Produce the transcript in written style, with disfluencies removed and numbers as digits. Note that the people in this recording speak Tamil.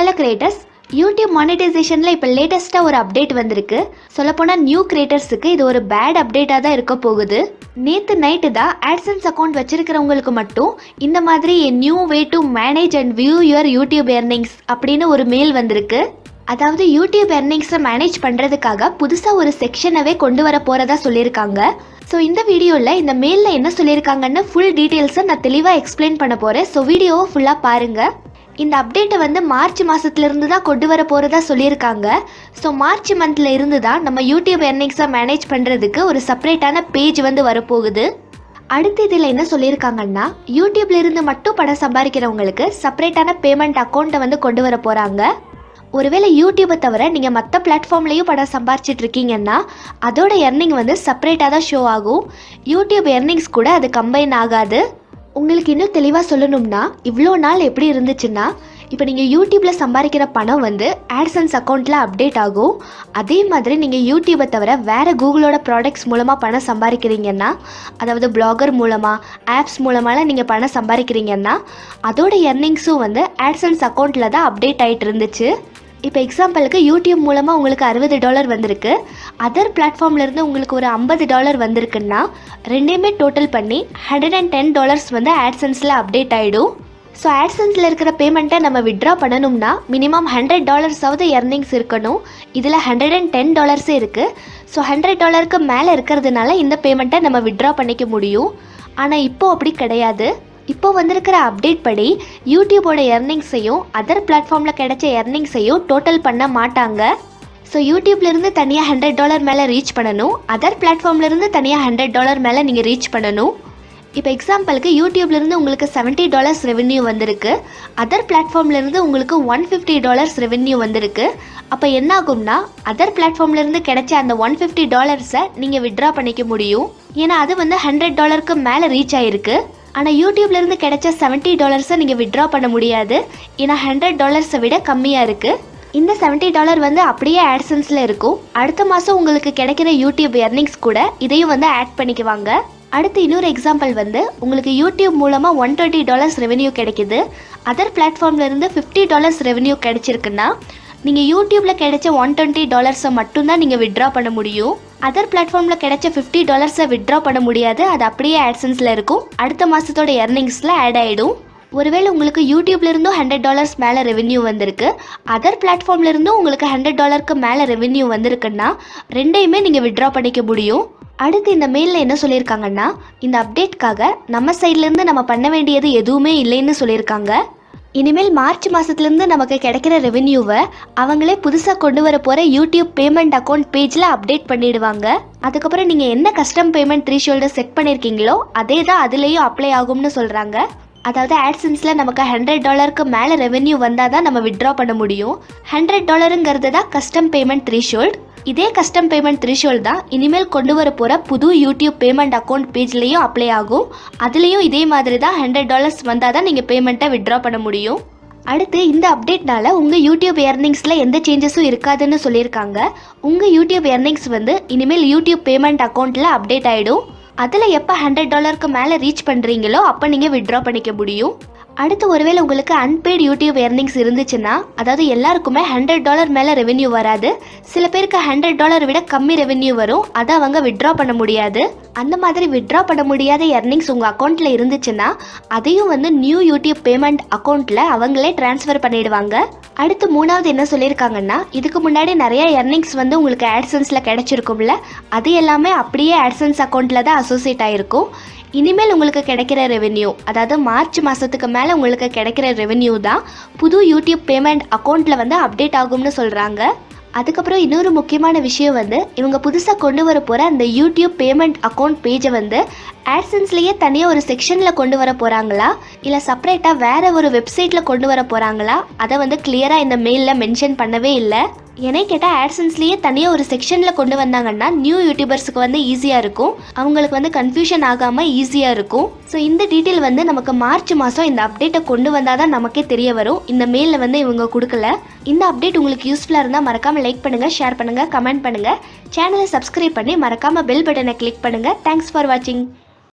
ஹலோ கிரியேட்டர்ஸ், யூடியூப் மானிட்டைசேஷனில் இப்போ லேட்டஸ்ட்டாக ஒரு அப்டேட் வந்திருக்கு. சொல்லப்போனால் நியூ கிரியேட்டர்ஸுக்கு இது ஒரு பேட் அப்டேட்டாக தான் இருக்க போகுது. நேற்று நைட்டு தான் ஆட்சன்ஸ் அக்கௌண்ட் வச்சிருக்கிறவங்களுக்கு மட்டும் இந்த மாதிரி new way to manage and view your YouTube earnings அப்படின்னு ஒரு மெயில் வந்திருக்கு. அதாவது யூடியூப் எர்னிங்ஸை மேனேஜ் பண்ணுறதுக்காக புதுசாக ஒரு செக்ஷனவே கொண்டு வர போகிறதா சொல்லியிருக்காங்க. ஸோ இந்த வீடியோவில் இந்த மெயிலில் என்ன சொல்லியிருக்காங்கன்னு ஃபுல் டீட்டெயில்ஸை நான் தெளிவாக எக்ஸ்பிளைன் பண்ண போகிறேன். ஸோ வீடியோவை ஃபுல்லாக பாருங்கள். இந்த அப்டேட்டை வந்து மார்ச் மாதத்துலேருந்து தான் கொண்டு வர போகிறதா சொல்லியிருக்காங்க. ஸோ மார்ச் மந்தில் இருந்து தான் நம்ம யூடியூப் எர்னிங்ஸை மேனேஜ் பண்ணுறதுக்கு ஒரு செப்பரேட்டான பேஜ் வந்து வரப்போகுது. அடுத்து இதில் என்ன சொல்லியிருக்காங்கன்னா, யூடியூப்ல இருந்து மட்டும் பணம் சம்பாதிக்கிறவங்களுக்கு செப்பரேட்டான பேமெண்ட் அக்கௌண்ட்டை வந்து கொண்டு வர போகிறாங்க. ஒருவேளை யூடியூப்பை தவிர நீங்கள் மற்ற பிளாட்ஃபார்ம்லேயும் பணம் சம்பாரிச்சிட்டு இருக்கீங்கன்னா அதோட எர்னிங் வந்து செப்பரேட்டாக தான் ஷோ ஆகும். யூடியூப் எர்னிங்ஸ் கூட அது கம்பைன் ஆகாது. உங்களுக்கு இன்னும் தெளிவாக சொல்லணும்னா, இவ்வளோ நாள் எப்படி இருந்துச்சுன்னா, இப்போ நீங்கள் யூடியூப்பில் சம்பாதிக்கிற பணம் வந்து ஆட்சன்ஸ் அக்கௌண்ட்டில் அப்டேட் ஆகும். அதே மாதிரி நீங்கள் யூடியூப்பை தவிர வேறு கூகுளோட ப்ராடக்ட்ஸ் மூலமாக பணம் சம்பாதிக்கிறீங்கன்னா, அதாவது பிளாகர் மூலமாக ஆப்ஸ் மூலமாக நீங்கள் பணம் சம்பாதிக்கிறீங்கன்னா அதோட எர்னிங்ஸும் வந்து ஆட்சன்ஸ் அக்கௌண்ட்டில் தான் அப்டேட் ஆகிட்டு இருந்துச்சு. இப்போ எக்ஸாம்பிளுக்கு யூடியூப் மூலமாக உங்களுக்கு $60 வந்திருக்கு, அதர் பிளாட்ஃபார்ம்லேருந்து உங்களுக்கு ஒரு $50 வந்திருக்குன்னா ரெண்டையுமே டோட்டல் பண்ணி $110 வந்து ஆட்சன்ஸில் அப்டேட் ஆகிடும். ஸோ ஆட்சன்ஸில் இருக்கிற பேமெண்ட்டை நம்ம விட்ரா பண்ணணும்னா மினிமம் $100 எர்னிங்ஸ் இருக்கணும். இதில் $110 இருக்குது. ஸோ $100க்கு மேலே இருக்கிறதுனால இந்த பேமெண்ட்டை நம்ம விட்ரா பண்ணிக்க முடியும். ஆனால் இப்போது அப்படி கிடையாது. இப்போ வந்திருக்கிற அப்டேட் படி யூடியூபோட எர்னிங்ஸையும் அதர் பிளாட்ஃபார்மில் கிடைச்ச எர்னிங்ஸையும் டோட்டல் பண்ண மாட்டாங்க. ஸோ யூடியூப்லேருந்து தனியாக $100 மேலே ரீச் பண்ணணும், அதர் பிளாட்ஃபார்ம்லேருந்து தனியாக $100 மேலே நீங்கள் ரீச் பண்ணணும். இப்போ எக்ஸாம்பிளுக்கு யூடியூப்லேருந்து உங்களுக்கு $70 ரெவென்யூ வந்திருக்கு, அதர் பிளாட்ஃபார்ம்லேருந்து உங்களுக்கு $150 ரெவென்யூ வந்திருக்கு. அப்போ என்ன ஆகும்னா, அதர் பிளாட்ஃபார்ம்லேருந்து கிடைச்ச அந்த $150 நீங்கள் விட்ரா பண்ணிக்க முடியும். ஏன்னா அது வந்து $100க்கு மேலே ரீச் ஆகிருக்கு. ஆனால் யூடியூப்லேருந்து கிடைச்ச $70 நீங்கள் விட்ரா பண்ண முடியாது, ஏன்னா $100 விட கம்மியாக இருக்குது. இந்த $70 வந்து அப்படியே ஆட்சன்ஸில் இருக்கும். அடுத்த மாதம் உங்களுக்கு கிடைக்கிற யூடியூப் எர்னிங்ஸ் கூட இதையும் வந்து ஆட் பண்ணிக்குவாங்க. அடுத்து இன்னொரு எக்ஸாம்பிள் வந்து, உங்களுக்கு யூடியூப் மூலமாக $120 ரெவென்யூ கிடைக்கிது, அதர் பிளாட்ஃபார்ம்லேருந்து $50 ரெவென்யூ கிடைச்சிருக்குன்னா நீங்கள் யூடியூப்பில் கிடைச்ச $120 மட்டும்தான் நீங்கள் விட்ரா பண்ண முடியும். அதர் பிளாட்ஃபார்மில் கிடைச்ச $50 விட்ரா பண்ண முடியாது, அது அப்படியே ஆட்சன்ஸில் இருக்கும். அடுத்த மாதத்தோட எர்னிங்ஸில் ஆட் ஆகிடும். ஒருவேளை உங்களுக்கு யூடியூப்லேருந்தும் $100 மேலே ரெவென்யூ வந்திருக்கு, அதர் பிளாட்ஃபார்ம்லேருந்தும் உங்களுக்கு $100க்கு மேலே ரெவென்யூ வந்திருக்குன்னா ரெண்டையுமே நீங்கள் விட்ரா பண்ணிக்க முடியும். அடுத்து இந்த மெயிலில் என்ன சொல்லியிருக்காங்கன்னா, இந்த அப்டேட்காக நம்ம சைட்லேருந்து நம்ம பண்ண வேண்டியது எதுவுமே இல்லைன்னு சொல்லியிருக்காங்க. இனிமேல் மார்ச் மாதத்துலேருந்து நமக்கு கிடைக்கிற ரெவென்யூவை அவங்களே புதுசாக கொண்டு வர போகிற யூடியூப் பேமெண்ட் அக்கௌண்ட் பேஜில் அப்டேட் பண்ணிடுவாங்க. அதுக்கப்புறம் நீங்கள் என்ன கஸ்டம் பேமெண்ட் த்ரீஷோல்டை செட் பண்ணியிருக்கீங்களோ அதே தான் அதுலேயும் அப்ளை ஆகும்னு சொல்கிறாங்க. அதாவது ஆட்சன்ஸில் நமக்கு $100க்கு மேலே ரெவென்யூ வந்தால் தான் நம்ம விட்ரா பண்ண முடியும். $100ங்கிறது தான் கஸ்டம் பேமெண்ட் த்ரீஷோல்ட். இதே கஸ்டம் பேமெண்ட் த்ரீஷோல்ட் தான் இனிமேல் கொண்டு வர போகிற புது யூடியூப் பேமெண்ட் அக்கௌண்ட் பேஜ்லேயும் அப்ளை ஆகும். அதுலேயும் இதே மாதிரி தான் $100 வந்தால் தான் நீங்கள் பேமெண்ட்டை விட்ரா பண்ண முடியும். அடுத்து இந்த அப்டேட்னால உங்கள் யூடியூப் எர்னிங்ஸில் எந்த சேஞ்சஸும் இருக்காதுன்னு சொல்லியிருக்காங்க. உங்கள் யூடியூப் எர்னிங்ஸ் வந்து இனிமேல் யூடியூப் பேமெண்ட் அக்கௌண்ட்டில் அப்டேட் ஆகிடும். அதில் எப்போ $100க்கு மேலே ரீச் பண்ணுறீங்களோ அப்போ நீங்கள் விட்ரா பண்ணிக்க முடியும். அடுத்து ஒருவேளை உங்களுக்கு அன்பெய்ட் யூடியூப் எர்னிங்ஸ் இருந்துச்சுன்னா, அதாவது எல்லாருக்குமே $100 மேலே ரெவென்யூ வராது, சில பேருக்கு $100 விட கம்மி ரெவென்யூ வரும், அதை அவங்க விட்ரா பண்ண முடியாது. அந்த மாதிரி விட்ரா பண்ண முடியாத எர்னிங்ஸ் உங்கள் அக்கௌண்ட்டில் இருந்துச்சுன்னா அதையும் வந்து நியூ யூடியூப் பேமெண்ட் அக்கௌண்ட்டில் அவங்களே ட்ரான்ஸ்ஃபர் பண்ணிடுவாங்க. அடுத்து மூணாவது என்ன சொல்லியிருக்காங்கன்னா, இதுக்கு முன்னாடி நிறைய எர்னிங்ஸ் வந்து உங்களுக்கு ஆட்சன்ஸில் கிடைச்சிருக்கும்ல, அது எல்லாமே அப்படியே ஆட்சன்ஸ் அக்கௌண்ட்டில் தான் அசோசியேட் ஆகிருக்கும். இனிமேல் உங்களுக்கு கிடைக்கிற ரெவென்யூ, அதாவது மார்ச் மாதத்துக்கு மேலே உங்களுக்கு கிடைக்கிற ரெவென்யூ தான் புது யூடியூப் பேமெண்ட் அக்கௌண்ட்டில் வந்து அப்டேட் ஆகும்னு சொல்கிறாங்க. அதுக்கப்புறம் இன்னொரு முக்கியமான விஷயம் வந்து, இவங்க புதுசாக கொண்டு வர போகிற அந்த யூடியூப் பேமெண்ட் அக்கௌண்ட் பேஜை வந்து ஆட்சன்ஸ்லேயே தனியாக ஒரு செக்ஷனில் கொண்டு வர போகிறாங்களா, இல்லை செப்பரேட்டாக வேறு ஒரு வெப்சைட்டில் கொண்டு வர போகிறாங்களா, அதை வந்து கிளியராக இந்த மெயிலில் மென்ஷன் பண்ணவே இல்லை. ஏன்னா கேட்டால் ஆட்சன்ஸ்லேயே தனியாக ஒரு செக்ஷனில் கொண்டு வந்தாங்கன்னா நியூ யூடியூபர்ஸுக்கு வந்து ஈஸியாக இருக்கும், அவங்களுக்கு வந்து கன்ஃபியூஷன் ஆகாமல் ஈஸியாக இருக்கும். ஸோ இந்த டீட்டெயில் வந்து நமக்கு மார்ச் மாதம் இந்த அப்டேட்டை கொண்டு வந்தால் தான் நமக்கே தெரிய வரும். இந்த மெயிலில் வந்து இவங்க கொடுக்கல. இந்த அப்டேட் உங்களுக்கு யூஸ்ஃபுல்லாக இருந்தால் மறக்காமல் லைக் பண்ணுங்கள், ஷேர் பண்ணுங்கள், கமெண்ட் பண்ணுங்கள், சேனலை சப்ஸ்கிரைப் பண்ணி மறக்காமல் பெல் பட்டனை கிளிக் பண்ணுங்கள். தேங்க்ஸ் ஃபார் வாட்சிங்.